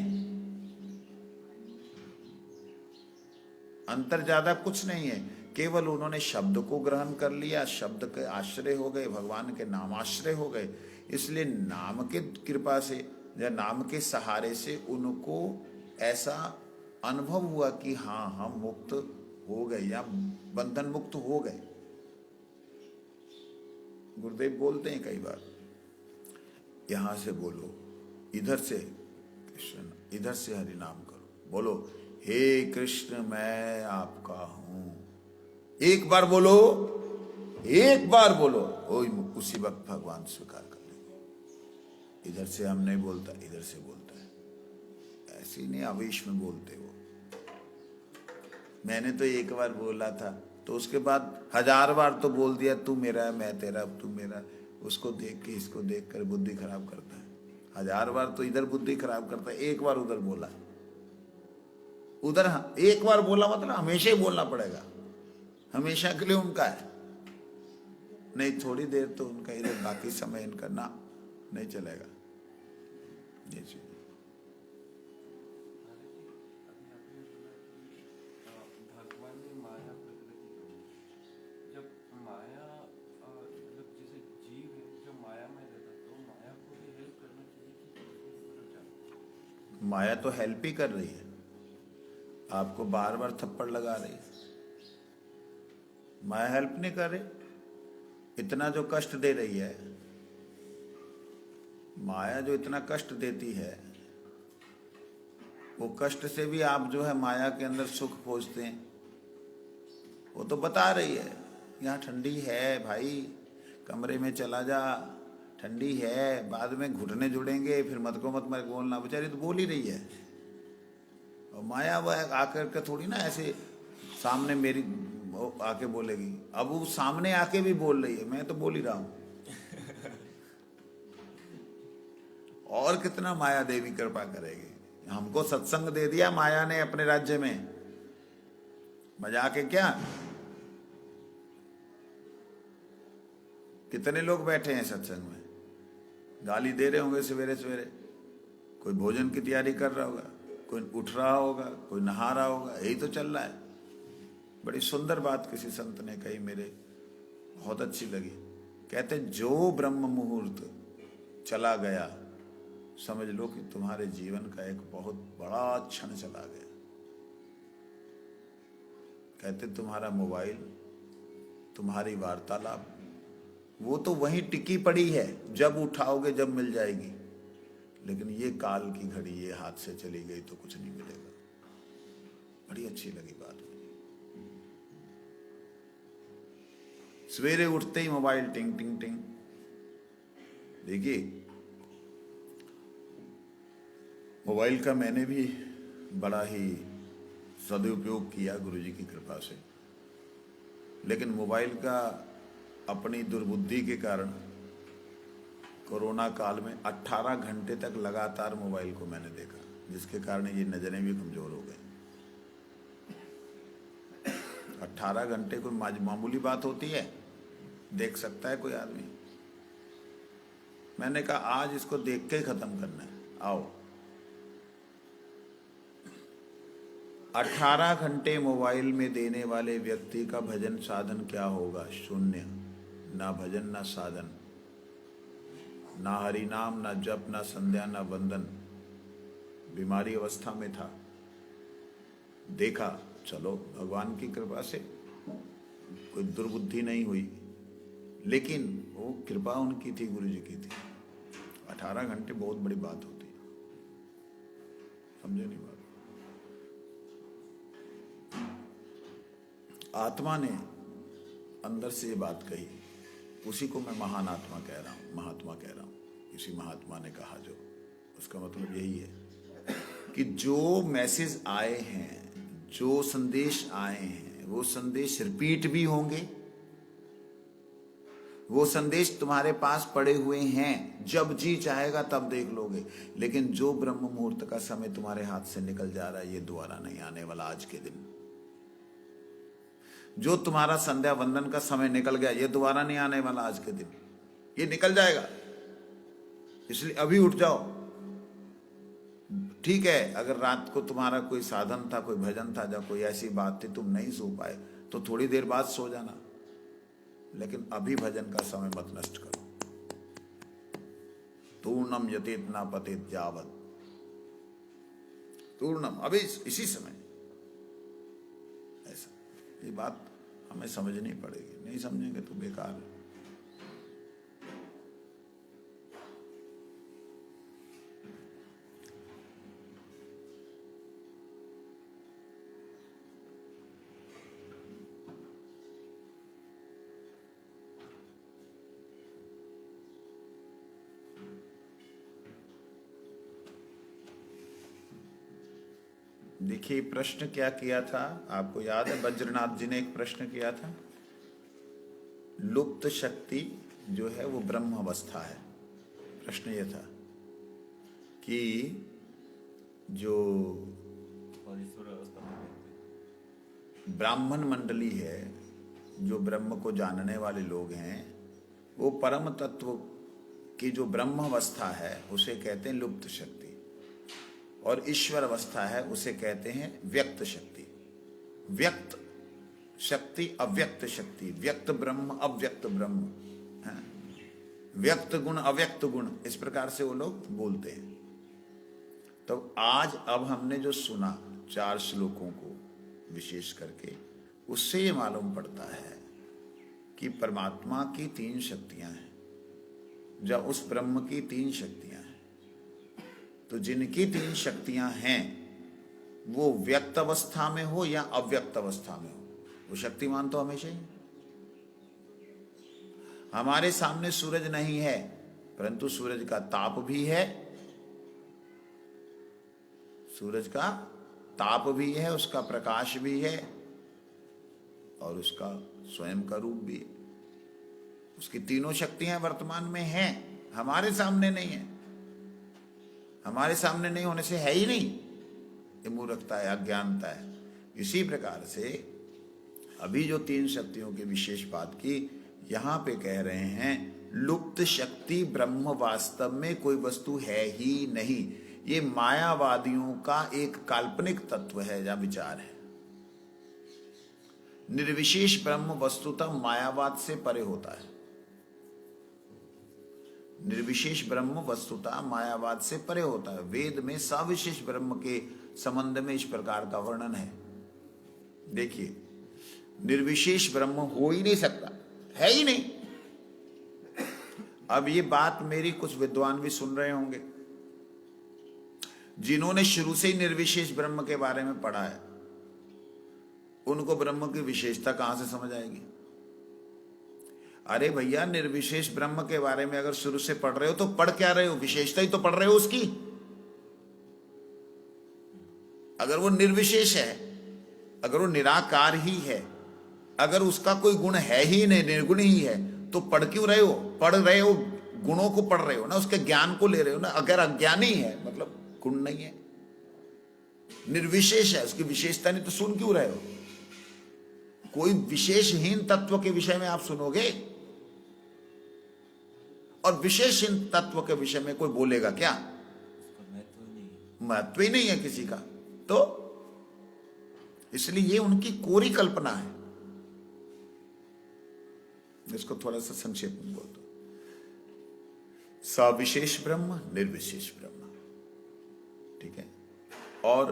अंतर ज्यादा कुछ नहीं है। केवल उन्होंने शब्द को ग्रहण कर लिया, शब्द के आश्रय हो गए, भगवान के नाम आश्रय हो गए, इसलिए नाम के कृपा से या नाम के सहारे से उनको ऐसा अनुभव हुआ कि हाँ हम मुक्त हो गए या बंधन मुक्त हो गए। गुरुदेव बोलते हैं कई बार, यहां से बोलो, इधर से कृष्ण, इधर से हरि नाम करो, बोलो हे कृष्ण मैं आपका हूं। एक बार बोलो, एक बार बोलो, उसी वक्त भगवान स्वीकार कर लेंगे। इधर से हम नहीं बोलता, इधर से बोलता है, ऐसे नहीं आवेश में बोलते वो। मैंने तो एक बार बोला था तो उसके बाद 1000 बार तो बोल दिया, तू मेरा है मैं तेरा, तू मेरा। उसको देख के इसको देख कर बुद्धि खराब करता है। 1000 बार तो इधर बुद्धि खराब करता है, एक बार उधर बोला, उधर एक बार बोला मतलब हमेशा ही बोलना पड़ेगा, हमेशा के लिए उनका है, नहीं थोड़ी देर तो उनका इधर, बाकी समय इनका ना नहीं चलेगा। ये चीज भगवान ने माया प्रकृति को, जब माया मतलब जैसे जीव है जो माया में रहता तो माया को भी हेल्प करना चाहिए। माया तो हेल्प ही कर रही है, आपको बार बार थप्पड़ लगा रही है, माया हेल्प नहीं कर रही। इतना जो कष्ट दे रही है माया, जो इतना कष्ट देती है, वो कष्ट से भी आप जो है माया के अंदर सुख खोजते हैं। वो तो बता रही है यहाँ ठंडी है भाई, कमरे में चला जा, ठंडी है, बाद में घुटने जुड़ेंगे, फिर मत को मत मत बोलना। बेचारी तो बोल ही रही है। और माया वह आकर के थोड़ी ना ऐसे सामने मेरी आके बोलेगी, अब वो सामने आके भी बोल रही है, मैं तो बोल ही रहा हूं। और कितना माया देवी कृपा करेगी। हमको सत्संग दे दिया माया ने अपने राज्य में, मजाक है क्या? कितने लोग बैठे हैं सत्संग में, गाली दे रहे होंगे सवेरे सवेरे, कोई भोजन की तैयारी कर रहा होगा, कोई उठ रहा होगा, कोई नहा रहा होगा, यही तो चल रहा है। बड़ी सुंदर बात किसी संत ने कही, मेरे बहुत अच्छी लगी। कहते जो ब्रह्म मुहूर्त चला गया, समझ लो कि तुम्हारे जीवन का एक बहुत बड़ा क्षण चला गया। कहते तुम्हारा मोबाइल, तुम्हारी वार्तालाप, वो तो वहीं टिकी पड़ी है, जब उठाओगे जब मिल जाएगी, लेकिन ये काल की घड़ी ये हाथ से चली गई तो कुछ नहीं मिलेगा। बड़ी अच्छी लगी बात। सवेरे उठते ही मोबाइल टिंग टिंग टिंग। देखिए मोबाइल का मैंने भी बड़ा ही सदुपयोग किया गुरुजी की कृपा से, लेकिन मोबाइल का अपनी दुर्बुद्धि के कारण कोरोना काल में 18 घंटे तक लगातार मोबाइल को मैंने देखा, जिसके कारण ये नजरें भी कमजोर हो गई। 18 घंटे कोई मामूली बात होती है, देख सकता है कोई आदमी। मैंने कहा आज इसको देख के ही खत्म करना है, आओ। 18 घंटे मोबाइल में देने वाले व्यक्ति का भजन साधन क्या होगा? शून्य। ना भजन ना साधन, ना हरि नाम, ना जप, ना संध्या, ना वंदन। बीमारी अवस्था में था, देखा, चलो भगवान की कृपा से कोई दुर्बुद्धि नहीं हुई, लेकिन वो कृपा उनकी थी, गुरु जी की थी। 18 घंटे बहुत बड़ी बात होती है, समझे नहीं बात। आत्मा ने अंदर से ये बात कही, उसी को मैं महान आत्मा कह रहा हूं, महात्मा कह रहा हूं। किसी महात्मा ने कहा, जो उसका मतलब यही है कि जो मैसेज आए हैं, जो संदेश आए हैं, वो संदेश रिपीट भी होंगे, वो संदेश तुम्हारे पास पड़े हुए हैं, जब जी चाहेगा तब देख लोगे। लेकिन जो ब्रह्म मुहूर्त का समय तुम्हारे हाथ से निकल जा रहा है, ये दोबारा नहीं आने वाला। आज के दिन जो तुम्हारा संध्या वंदन का समय निकल गया, ये दोबारा नहीं आने वाला। आज के दिन ये निकल जाएगा, इसलिए अभी उठ जाओ। ठीक है, अगर रात को तुम्हारा कोई साधन था, कोई भजन था, या कोई ऐसी बात थी तुम नहीं सो पाए, तो थोड़ी देर बाद सो जाना, लेकिन अभी भजन का समय मत नष्ट करो। तूर्णम यतेत न पतेत यावत, तूर्णम अभी इसी समय, ऐसा। ये बात हमें समझनी पड़ेगी, नहीं समझेंगे तो बेकार है। देखिए प्रश्न क्या किया था, आपको याद है? वज्रनाथ जी ने एक प्रश्न किया था, लुप्त शक्ति जो है वो ब्रह्म अवस्था है। प्रश्न ये था कि जो और ईश्वर अवस्था में रहते हैं। ब्राह्मण मंडली है, जो ब्रह्म को जानने वाले लोग हैं, वो परम तत्व की जो ब्रह्म अवस्था है उसे कहते हैं लुप्त शक्ति, और ईश्वर अवस्था है उसे कहते हैं व्यक्त शक्ति। व्यक्त शक्ति, अव्यक्त शक्ति, व्यक्त ब्रह्म, अव्यक्त ब्रह्म, है? व्यक्त गुण, अव्यक्त गुण, इस प्रकार से वो लोग बोलते हैं। तो आज अब हमने जो सुना 4 श्लोकों को विशेष करके, उससे ये मालूम पड़ता है कि परमात्मा की 3 शक्तियां हैं, जब उस ब्रह्म की 3 शक्तियां हैं, तो जिनकी 3 शक्तियां हैं वो व्यक्त अवस्था में हो या अव्यक्त अवस्था में हो, वो शक्तिमान तो हमेशा ही। हमारे सामने सूरज नहीं है, परंतु सूरज का ताप भी है, सूरज का ताप भी है, उसका प्रकाश भी है, और उसका स्वयं का रूप भी है। उसकी 3 शक्तियां वर्तमान में हैं, हमारे सामने नहीं है। हमारे सामने नहीं होने से है ही नहीं, ये मूर्खता है, अज्ञानता है। इसी प्रकार से अभी जो 3 शक्तियों की विशेष बात की, यहां पे कह रहे हैं लुप्त शक्ति ब्रह्म वास्तव में कोई वस्तु है ही नहीं। ये मायावादियों का एक काल्पनिक तत्व है या विचार है। निर्विशेष ब्रह्म वस्तुतः मायावाद से परे होता है। निर्विशेष ब्रह्म वस्तुतः मायावाद से परे होता है। वेद में सविशेष ब्रह्म के संबंध में इस प्रकार का वर्णन है। देखिए, निर्विशेष ब्रह्म हो ही नहीं सकता, है ही नहीं। अब ये बात मेरी कुछ विद्वान भी सुन रहे होंगे, जिन्होंने शुरू से ही निर्विशेष ब्रह्म के बारे में पढ़ा है। उनको ब्रह्म की विशेषता कहां से समझ आएगी? अरे भैया, निर्विशेष ब्रह्म के बारे में अगर शुरू से पढ़ रहे हो तो पढ़ क्या रहे हो? विशेषता ही तो पढ़ रहे हो उसकी। अगर वो निर्विशेष है, अगर वो निराकार ही है, अगर उसका कोई गुण है ही नहीं, निर्गुण ही है, तो पढ़ क्यों रहे हो? पढ़ रहे हो, गुणों को पढ़ रहे हो ना, उसके ज्ञान को ले रहे हो ना। अगर अज्ञानी है मतलब गुण नहीं है, निर्विशेष है, उसकी विशेषता नहीं, तो सुन क्यों रहे हो? कोई विशेषहीन तत्व के विषय में आप सुनोगे, और विशेषहीन तत्व के विषय में कोई बोलेगा क्या? महत्व ही नहीं है किसी का। तो इसलिए ये उनकी कोरी कल्पना है। इसको थोड़ा सा संक्षेप में बोल दो। सविशेष ब्रह्म, निर्विशेष ब्रह्म, ठीक है, और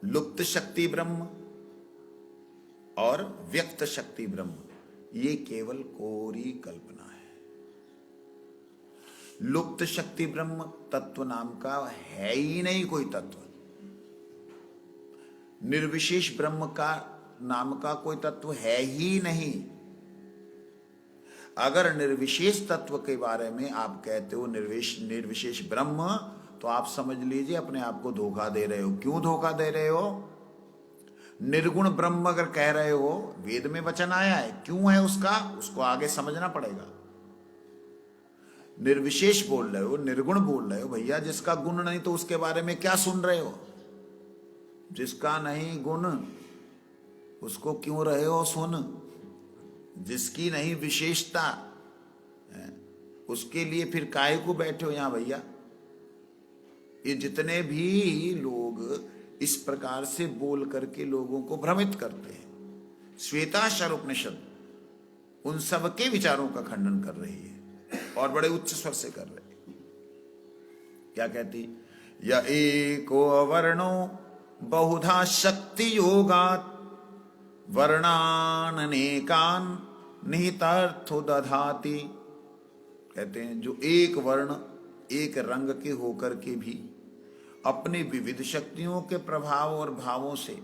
लुप्त शक्ति ब्रह्म और व्यक्त शक्ति ब्रह्म, ये केवल कोरी कल्पना है। लुप्त शक्ति ब्रह्म तत्व नाम का है ही नहीं कोई तत्व। निर्विशेष ब्रह्म का नाम का कोई तत्व है ही नहीं। अगर निर्विशेष तत्व के बारे में आप कहते हो निर्विशेष ब्रह्म, तो आप समझ लीजिए अपने आप को धोखा दे रहे हो। क्यों धोखा दे रहे हो? निर्गुण ब्रह्म अगर कह रहे हो, वेद में वचन आया है, क्यों है उसको आगे समझना पड़ेगा। निर्विशेष बोल रहे हो, निर्गुण बोल रहे हो, भैया जिसका गुण नहीं तो उसके बारे में क्या सुन रहे हो? जिसका नहीं गुण उसको क्यों रहे हो सुन? जिसकी नहीं विशेषता है, उसके लिए फिर काहे को बैठे हो यहां भैया? ये जितने भी लोग इस प्रकार से बोल करके लोगों को भ्रमित करते हैं, श्वेताश्वर उपनिषद उन सब के विचारों का खंडन कर रही है और बड़े उच्च स्वर से कर रही है। क्या कहती? य एको अवर्णो बहुधा शक्ति योगात् वर्णान अनेकान निहितार्थो दधाति। कहते हैं जो एक वर्ण एक रंग के होकर के भी अपने विविध शक्तियों के प्रभाव और भावों से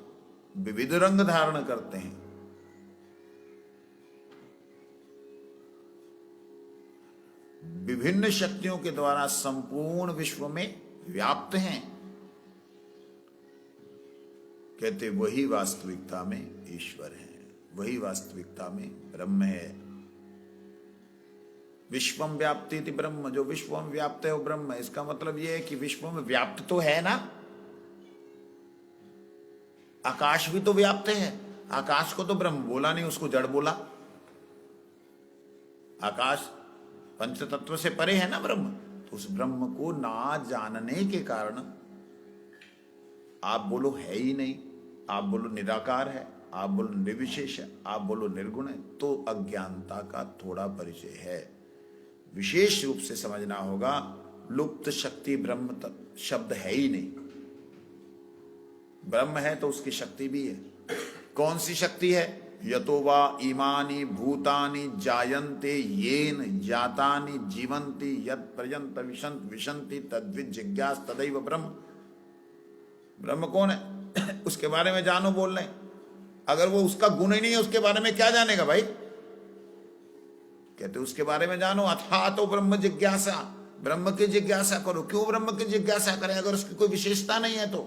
विविध रंग धारण करते हैं, विभिन्न शक्तियों के द्वारा संपूर्ण विश्व में व्याप्त हैं, कहते वही वास्तविकता में ईश्वर है, वही वास्तविकता में ब्रह्म है। विश्वम व्याप्ति थी ब्रह्म, जो विश्व में व्याप्त है वो ब्रह्म है। इसका मतलब यह है कि विश्व में व्याप्त तो है ना, आकाश भी तो व्याप्त है। आकाश को तो ब्रह्म बोला नहीं, उसको जड़ बोला। आकाश पंच तत्व से परे है ना ब्रह्म, तो उस ब्रह्म को ना जानने के कारण आप बोलो है ही नहीं, आप बोलो निराकार है, आप बोलो निर्विशेष है, आप बोलो निर्गुण है, तो अज्ञानता का थोड़ा परिचय है। विशेष रूप से समझना होगा लुप्त शक्ति ब्रह्म शब्द है ही नहीं। ब्रह्म है तो उसकी शक्ति भी है। कौन सी शक्ति है? यतो वा इमानि भूतानि जायन्ते येन जातानि जीवन्ति यत् पर्यन्त विशन्ति तद्विद् जिज्ञास तदैव ब्रह्म। ब्रह्म कौन है? उसके बारे में जानो बोल रहे। अगर वो उसका गुण ही नहीं है उसके बारे में क्या जानेगा भाई? कहते उसके बारे में जानो। अथा तो ब्रह्म जिज्ञासा, ब्रह्म की जिज्ञासा करो। क्यों ब्रह्म की जिज्ञासा करें अगर उसकी कोई विशेषता नहीं है तो?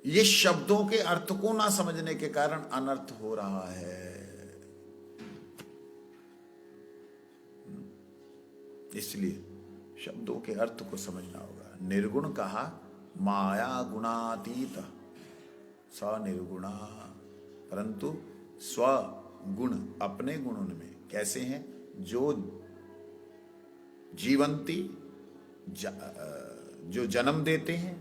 ये शब्दों के अर्थ को ना समझने के कारण अनर्थ हो रहा है। इसलिए शब्दों के अर्थ को समझना होगा। निर्गुण कहा माया गुणातीत स निर्गुणा, परंतु स्वगुण अपने गुणों में कैसे हैं? जो जीवंती, जो जन्म देते हैं,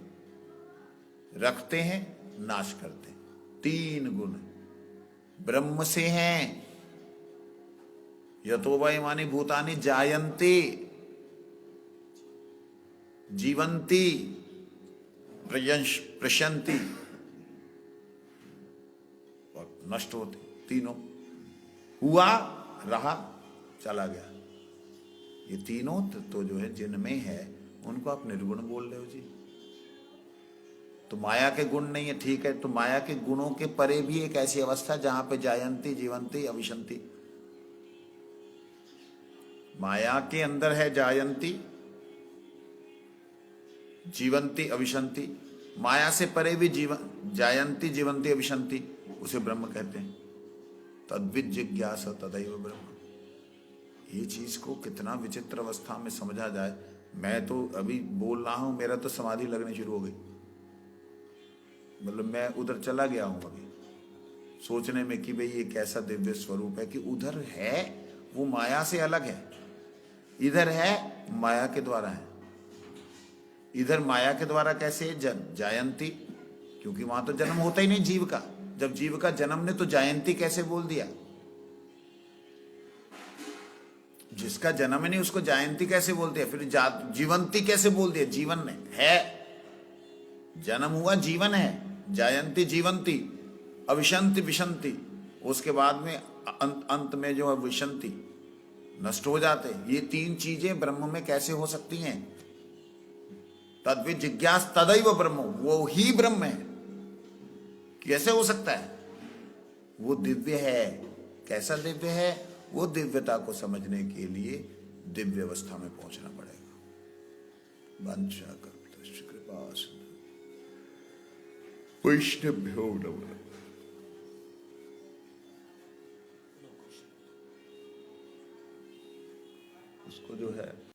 रखते हैं, नाश करते हैं। तीन गुण ब्रह्म से हैं। यतो वा इमानि भूतानि जायन्ते, जीवंती, प्रशंति और नष्ट होते। तीनों हुआ, रहा, चला गया। ये तीनों तो जो है जिनमें है उनको आप निर्गुण बोल रहे हो जी। तो माया के गुण नहीं है, ठीक है, तो माया के गुणों के परे भी एक ऐसी अवस्था जहां पे जायंती, जीवंती, अविशंति। माया के अंदर है जायंती, जीवंती, अविशंति। माया से परे भी जायंती, जीवंती, अविशंति, उसे ब्रह्म कहते हैं। तद्विद् जिज्ञास तदैव ब्रह्म। ये चीज को कितना विचित्र अवस्था में समझा जाए। मैं तो अभी बोल रहा हूं, मेरा तो समाधि लगनी शुरू हो गई। मतलब मैं उधर चला गया हूं अभी सोचने में कि भाई ये कैसा दिव्य स्वरूप है कि उधर है वो माया से अलग है, इधर है माया के द्वारा है। इधर माया के द्वारा कैसे? जायंती, क्योंकि वहां तो जन्म होता ही नहीं जीव का। जब जीव का जन्म ने तो जायंती कैसे बोल दिया? जिसका जन्म ही नहीं उसको जायंती कैसे बोल दिया? फिर जीवंती कैसे बोल दिया? जीवन ने है, जन्म हुआ, जीवन है। जायंती, जीवंती, अविशंति, विशंति, उसके बाद में अंत में जो है विशंति, नष्ट हो जाते। ये तीन चीजें ब्रह्म में कैसे हो सकती हैं? तद्विद् जिज्ञास तदैव ब्रह्म, वो ही ब्रह्म है। कैसे हो सकता है? वो दिव्य है। कैसा दिव्य है? वो दिव्यता को समझने के लिए दिव्य अवस्था में पहुंचना पड़ेगा। वंशा कल्पतरुश्च कृपा सिंधु वैष्णवेभ्यो नमः। उसको जो है